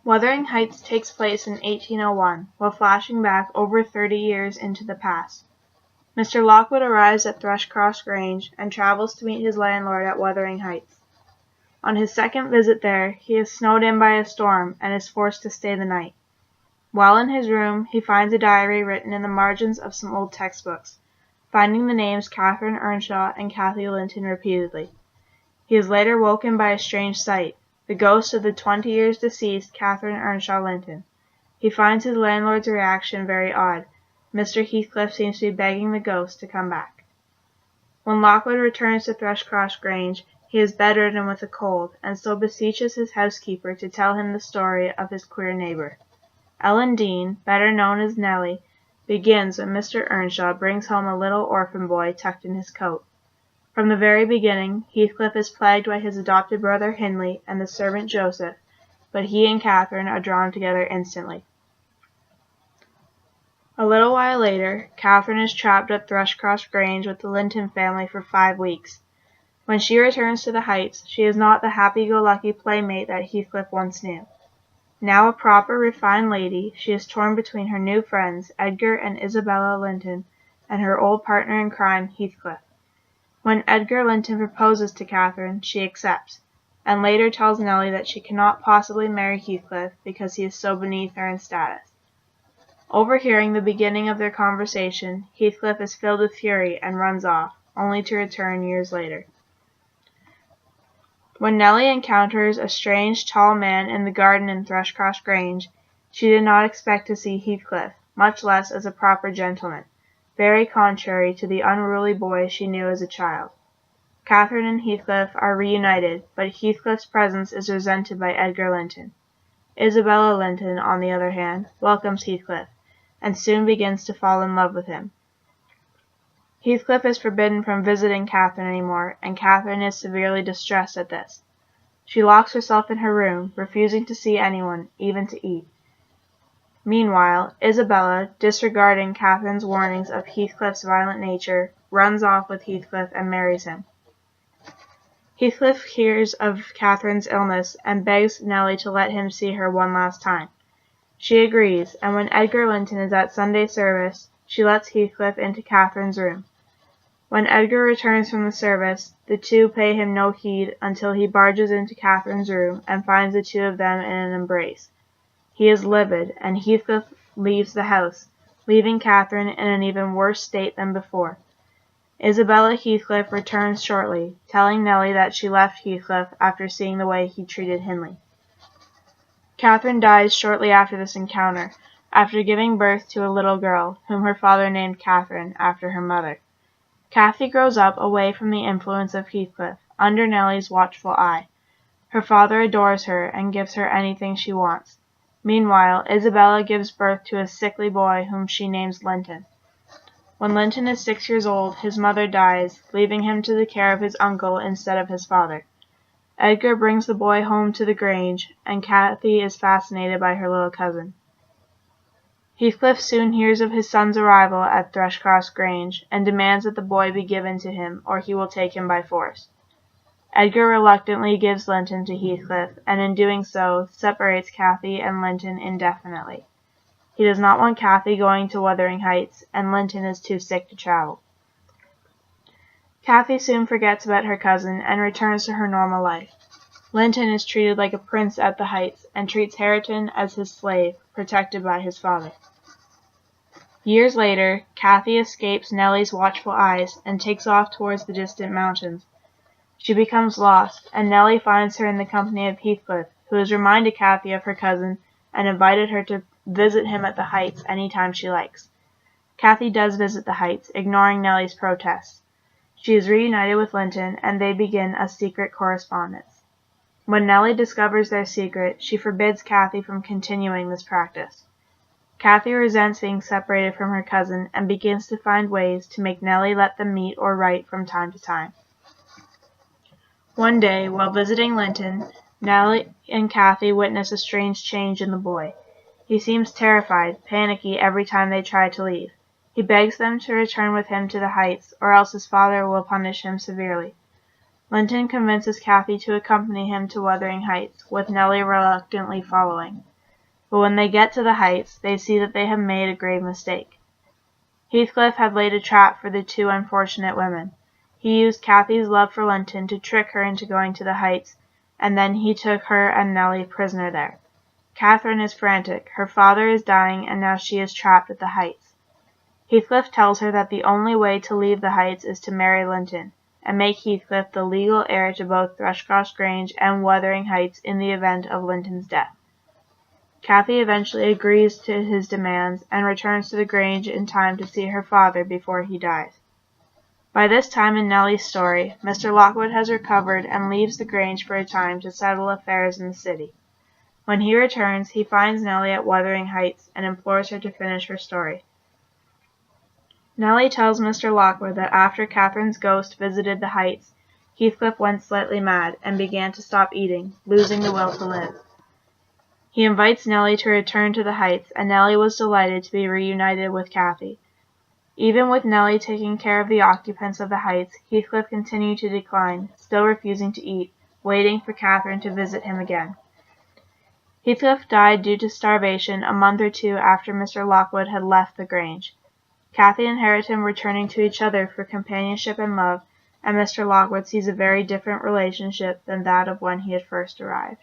Wuthering Heights takes place in 1801, while flashing back over 30 years into the past. Mr. Lockwood arrives at Thrushcross Grange and travels to meet his landlord at Wuthering Heights. On his second visit there, he is snowed in by a storm and is forced to stay the night. While in his room, he finds a diary written in the margins of some old textbooks, finding the names Catherine Earnshaw and Kathy Linton repeatedly. He is later woken by a strange sight, the ghost of the 20 years deceased Catherine Earnshaw Linton. He finds his landlord's reaction very odd. Mr. Heathcliff seems to be begging the ghost to come back. When Lockwood returns to Thrushcross Grange, he is bedridden with a cold, and so beseeches his housekeeper to tell him the story of his queer neighbour. Ellen Dean, better known as Nellie, begins when Mr. Earnshaw brings home a little orphan boy tucked in his coat. From the very beginning, Heathcliff is plagued by his adopted brother Hindley and the servant Joseph, but he and Catherine are drawn together instantly. A little while later, Catherine is trapped at Thrushcross Grange with the Linton family for 5 weeks. When she returns to the Heights, she is not the happy-go-lucky playmate that Heathcliff once knew. Now a proper, refined lady, she is torn between her new friends, Edgar and Isabella Linton, and her old partner in crime, Heathcliff. When Edgar Linton proposes to Catherine, she accepts, and later tells Nellie that she cannot possibly marry Heathcliff because he is so beneath her in status. Overhearing the beginning of their conversation, Heathcliff is filled with fury and runs off, only to return years later. When Nellie encounters a strange, tall man in the garden in Thrushcross Grange, she did not expect to see Heathcliff, much less as a proper gentleman, very contrary to the unruly boy she knew as a child. Catherine and Heathcliff are reunited, but Heathcliff's presence is resented by Edgar Linton. Isabella Linton, on the other hand, welcomes Heathcliff, and soon begins to fall in love with him. Heathcliff is forbidden from visiting Catherine anymore, and Catherine is severely distressed at this. She locks herself in her room, refusing to see anyone, even to eat. Meanwhile, Isabella, disregarding Catherine's warnings of Heathcliff's violent nature, runs off with Heathcliff and marries him. Heathcliff hears of Catherine's illness and begs Nellie to let him see her one last time. She agrees, and when Edgar Linton is at Sunday service, she lets Heathcliff into Catherine's room. When Edgar returns from the service, the two pay him no heed until he barges into Catherine's room and finds the two of them in an embrace. He is livid, and Heathcliff leaves the house, leaving Catherine in an even worse state than before. Isabella Heathcliff returns shortly, telling Nellie that she left Heathcliff after seeing the way he treated Hindley. Catherine dies shortly after this encounter, after giving birth to a little girl, whom her father named Catherine, after her mother. Kathy grows up away from the influence of Heathcliff, under Nellie's watchful eye. Her father adores her and gives her anything she wants. Meanwhile, Isabella gives birth to a sickly boy whom she names Linton. When Linton is 6 years old, his mother dies, leaving him to the care of his uncle instead of his father. Edgar brings the boy home to the Grange, and Kathy is fascinated by her little cousin. Heathcliff soon hears of his son's arrival at Thrushcross Grange, and demands that the boy be given to him, or he will take him by force. Edgar reluctantly gives Linton to Heathcliff, and in doing so, separates Kathy and Linton indefinitely. He does not want Kathy going to Wuthering Heights, and Linton is too sick to travel. Kathy soon forgets about her cousin and returns to her normal life. Linton is treated like a prince at the Heights, and treats Hareton as his slave, protected by his father. Years later, Kathy escapes Nellie's watchful eyes and takes off towards the distant mountains. She becomes lost, and Nellie finds her in the company of Heathcliff, who has reminded Kathy of her cousin and invited her to visit him at the Heights any time she likes. Kathy does visit the Heights, ignoring Nellie's protests. She is reunited with Linton, and they begin a secret correspondence. When Nellie discovers their secret, she forbids Kathy from continuing this practice. Kathy resents being separated from her cousin and begins to find ways to make Nellie let them meet or write from time to time. One day, while visiting Linton, Nellie and Kathy witness a strange change in the boy. He seems terrified, panicky every time they try to leave. He begs them to return with him to the Heights, or else his father will punish him severely. Linton convinces Kathy to accompany him to Wuthering Heights, with Nellie reluctantly following. but when they get to the Heights, they see that they have made a grave mistake. Heathcliff had laid a trap for the two unfortunate women. He used Cathy's love for Linton to trick her into going to the Heights, and then he took her and Nellie prisoner there. Catherine is frantic. Her father is dying, and now she is trapped at the Heights. Heathcliff tells her that the only way to leave the Heights is to marry Linton, and make Heathcliff the legal heir to both Thrushcross Grange and Wuthering Heights in the event of Linton's death. Cathy eventually agrees to his demands and returns to the Grange in time to see her father before he dies. By this time in Nellie's story, Mr. Lockwood has recovered and leaves the Grange for a time to settle affairs in the city. When he returns, he finds Nellie at Wuthering Heights and implores her to finish her story. Nellie tells Mr. Lockwood that after Catherine's ghost visited the Heights, Heathcliff went slightly mad and began to stop eating, losing the will to live. He invites Nellie to return to the Heights, and Nellie was delighted to be reunited with Cathy. Even with Nellie taking care of the occupants of the Heights, Heathcliff continued to decline, still refusing to eat, waiting for Catherine to visit him again. Heathcliff died due to starvation a month or two after Mr. Lockwood had left the Grange. Cathy and Hareton returning to each other for companionship and love, and Mr. Lockwood sees a very different relationship than that of when he had first arrived.